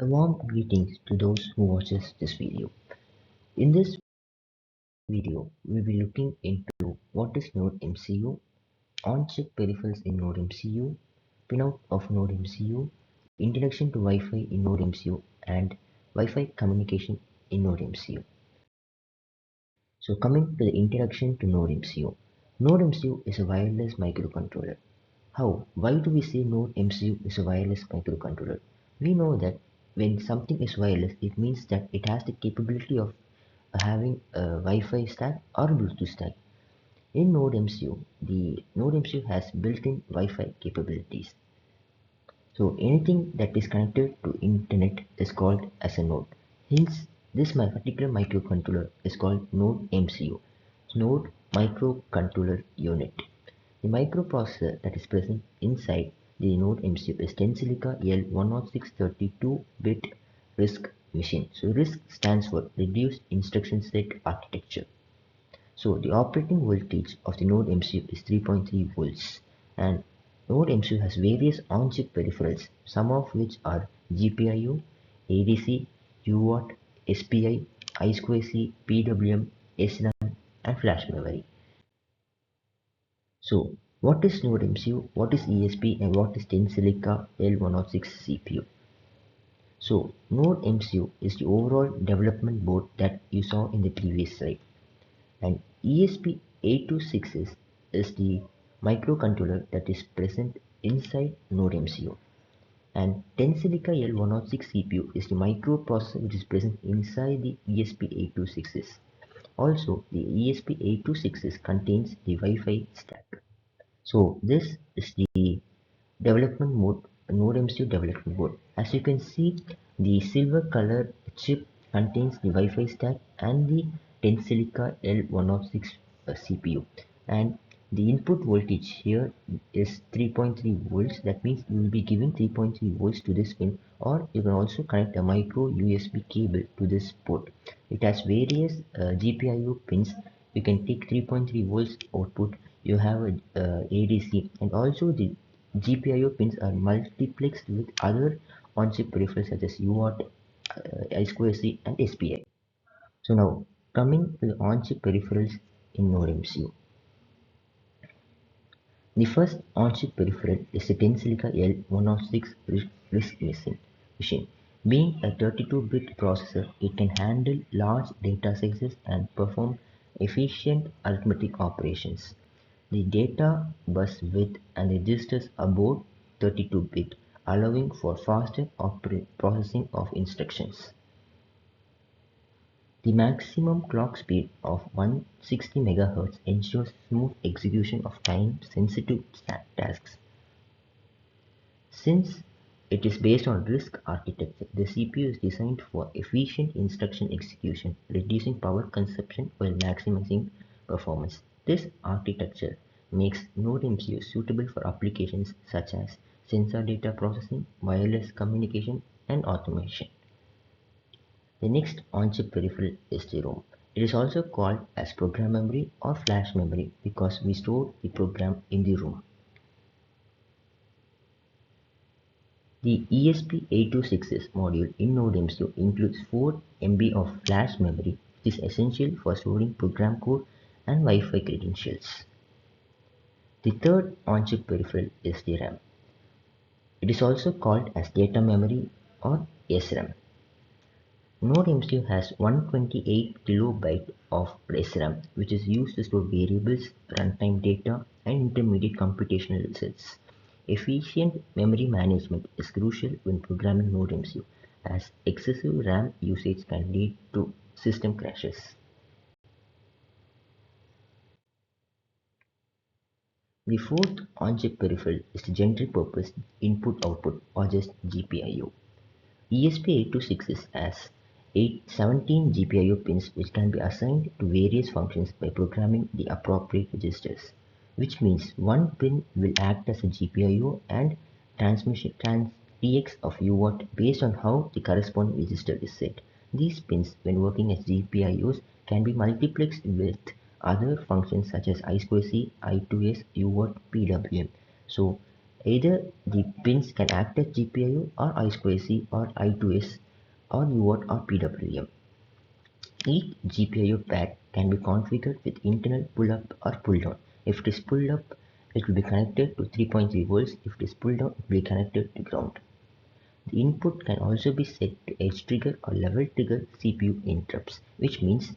A warm greetings to those who watches this video. In this video, we will be looking into what is Nodemcu, on-chip peripherals in Nodemcu, pinout of Nodemcu, introduction to Wi-Fi in Nodemcu, and Wi-Fi communication in Nodemcu. So coming to the introduction to Nodemcu. Nodemcu is a wireless microcontroller. How? Why do we say Nodemcu is a wireless microcontroller? We know that when something is wireless, it means that it has the capability of having a Wi-Fi stack or Bluetooth stack. In Nodemcu, the Nodemcu has built-in Wi-Fi capabilities. So anything that is connected to internet is called as a node. Hence, this particular microcontroller is called Nodemcu, Node Microcontroller Unit. The microprocessor that is present inside the Nodemcu is Tensilica L10632-bit RISC machine. So RISC stands for Reduced Instruction Set Architecture. So the operating voltage of the Nodemcu is 3.3 volts, and Nodemcu has various on-chip peripherals, some of which are GPIO, ADC, UART, SPI, I2C, PWM, SRAM, and flash memory. So, what is Nodemcu, what is ESP, and what is Tensilica L106 CPU? So, Nodemcu is the overall development board that you saw in the previous slide, and ESP8266 is the microcontroller that is present inside Nodemcu, and Tensilica L106 CPU is the microprocessor which is present inside the ESP8266. Also, the ESP8266 contains the Wi-Fi stack. So this is the development mode, Nodemcu development mode. As you can see, the silver color chip contains the Wi-Fi stack and the Tensilica L106 CPU. And the input voltage here is 3.3 volts. That means you will be giving 3.3 volts to this pin, or you can also connect a micro USB cable to this port. It has various GPIO pins. You can take 3.3 volts output. You have a ADC, and also the GPIO pins are multiplexed with other on-chip peripherals such as UART, I2C, and SPI. So now coming to the on-chip peripherals in Nodemcu. The first on-chip peripheral is the Tensilica L106 RISC machine. Being a 32-bit processor, it can handle large data sizes and perform efficient arithmetic operations. The data bus width and registers about 32-bit, allowing for faster processing of instructions. The maximum clock speed of 160 MHz ensures smooth execution of time-sensitive tasks. Since it is based on RISC architecture, the CPU is designed for efficient instruction execution, reducing power consumption while maximizing performance. This architecture makes Nodemcu suitable for applications such as sensor data processing, wireless communication, and automation. The next on-chip peripheral is the ROM. It is also called as program memory or flash memory because we store the program in the ROM. The ESP8266 module in Nodemcu includes 4 MB of flash memory, which is essential for storing program code and Wi-Fi credentials. The third on-chip peripheral is the RAM. It is also called as data memory or SRAM. Nodemcu has 128 kilobyte of SRAM, which is used to store variables, runtime data, and intermediate computational results. Efficient memory management is crucial when programming Nodemcu, as excessive RAM usage can lead to system crashes. The fourth on-chip peripheral is the general purpose input-output or just GPIO. ESP8266 has 17 GPIO pins which can be assigned to various functions by programming the appropriate registers, which means one pin will act as a GPIO and TX of UART based on how the corresponding register is set. These pins, when working as GPIOs, can be multiplexed with other functions such as I2C, I2S, UART, PWM. So Either the pins can act as GPIO or I2C or I2S or UART or PWM. Each GPIO pad can be configured with internal pull-up or pull-down. If it is pulled up, it will be connected to 3.3 volts. If it is pulled down, it will be connected to ground. The input can also be set to edge trigger or level trigger CPU interrupts, which means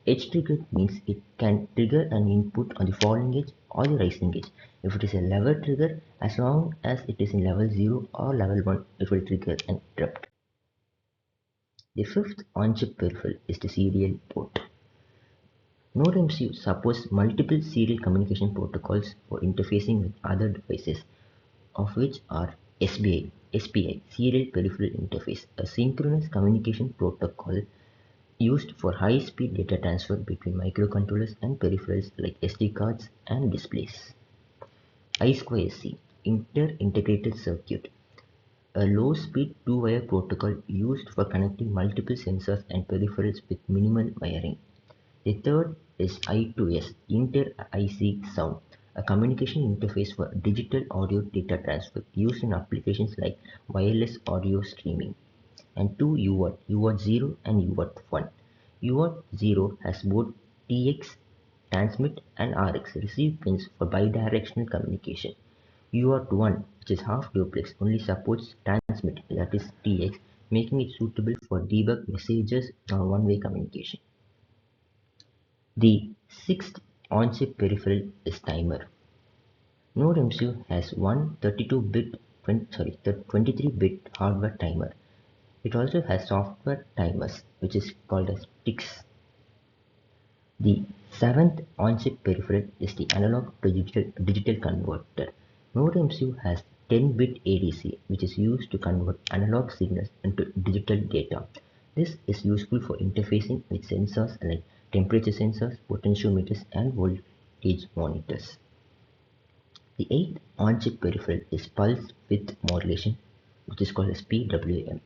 edge trigger means it can trigger an input on the falling edge or the rising edge. If it is a level trigger, as long as it is in level 0 or level 1, it will trigger an interrupt. The fifth on-chip peripheral is the serial port. Nodemcu supports multiple serial communication protocols for interfacing with other devices, of which are SPI, Serial Peripheral Interface, a synchronous communication protocol used for high-speed data transfer between microcontrollers and peripherals like SD cards and displays. I2C, Inter-Integrated Circuit, a low-speed two-wire protocol used for connecting multiple sensors and peripherals with minimal wiring. The third is I2S, Inter-IC Sound, a communication interface for digital audio data transfer used in applications like wireless audio streaming. And two UART, UART0 and UART1. UART0 has both TX transmit and RX receive pins for bidirectional communication. UART1, which is half duplex, only supports transmit, that is TX, making it suitable for debug messages or one-way communication. The sixth on-chip peripheral is timer. Nodemcu has one 23-bit hardware timer. It also has software timers, which is called as TICs. The seventh on-chip peripheral is the analog to digital converter. Nodemcu has 10-bit ADC, which is used to convert analog signals into digital data. This is useful for interfacing with sensors like temperature sensors, potentiometers, and voltage monitors. The eighth on-chip peripheral is pulse width modulation, which is called as PWM.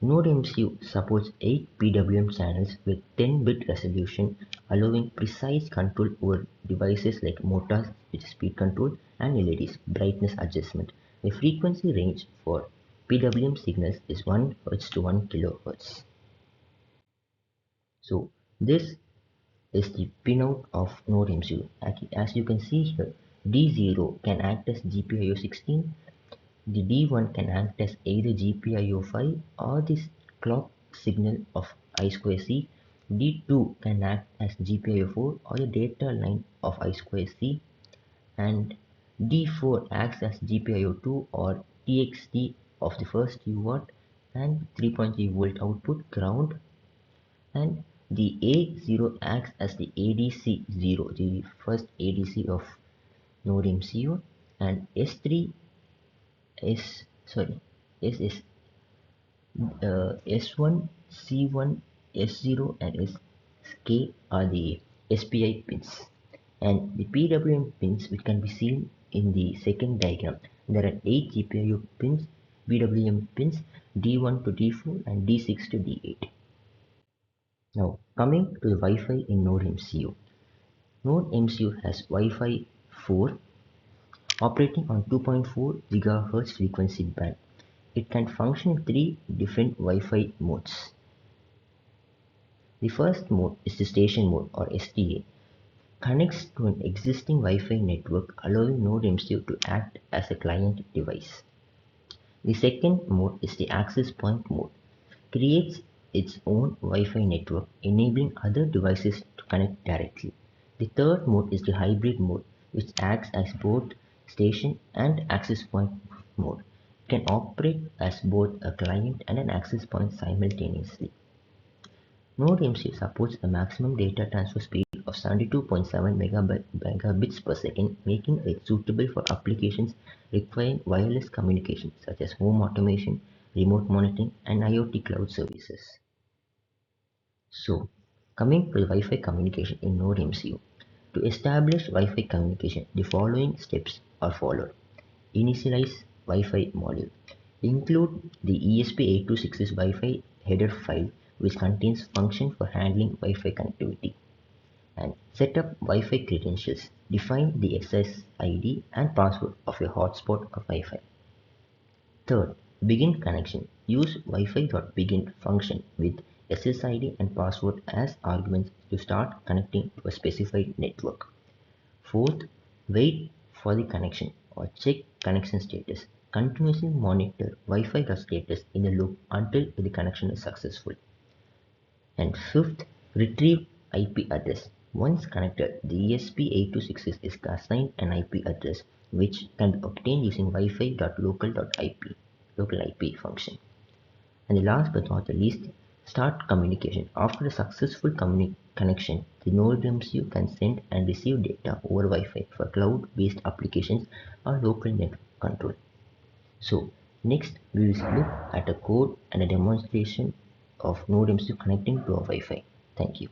Nodemcu supports 8 PWM channels with 10-bit resolution, allowing precise control over devices like motors, which is speed control, and LEDs, brightness adjustment. The frequency range for PWM signals is 1 Hz to 1 kHz. So this is the pinout of Nodemcu. As you can see here, D0 can act as GPIO16. The D1 can act as either GPIO5 or the clock signal of I2C. D2 can act as GPIO4 or the data line of I2C, and D4 acts as GPIO2 or TXT of the first UART and 3.3 volt output ground, and the A0 acts as the ADC0, the first ADC of Nodemcu, and S3 is sorry S is S1, C1, S0 and SK are the SPI pins, and the PWM pins, which can be seen in the second diagram. There are 8 GPIO pins, PWM pins, D1 to D4 and D6 to D8. Now coming to the Wi-Fi in Nodemcu. Nodemcu has Wi-Fi 4 operating on 2.4 GHz frequency band. It can function in 3 different Wi-Fi modes. The first mode is the station mode or STA. Connects to an existing Wi-Fi network, allowing Nodemcu to act as a client device. The second mode is the access point mode. Creates its own Wi-Fi network, enabling other devices to connect directly. The third mode is the hybrid mode, which acts as both station and access point mode. It can operate as both a client and an access point simultaneously. Nodemcu supports a maximum data transfer speed of 72.7 megabits per second, making it suitable for applications requiring wireless communication such as home automation, remote monitoring, and IoT cloud services. So, coming to the Wi-Fi communication in Nodemcu. To establish Wi-Fi communication, the following steps are followed. Initialize Wi-Fi module. Include the ESP8266 Wi-Fi header file, which contains function for handling Wi-Fi connectivity. And set up Wi-Fi credentials. Define the SSID and password of your hotspot or Wi-Fi. Third, begin connection. Use Wi-Fi.begin function with SSID and password as arguments to start connecting to a specified network. Fourth, wait for the connection or check connection status. Continuously monitor Wi-Fi status in a loop until the connection is successful. And fifth, retrieve IP address. Once connected, the ESP8266 is assigned an IP address which can be obtained using Wi-Fi.local.ip local IP function. And the last but not the least, start communication. After a successful connection, the Nodemcu can send and receive data over Wi-Fi for cloud-based applications or local network control. So next we will look at a code and a demonstration of Nodemcu connecting to a Wi-Fi. Thank you.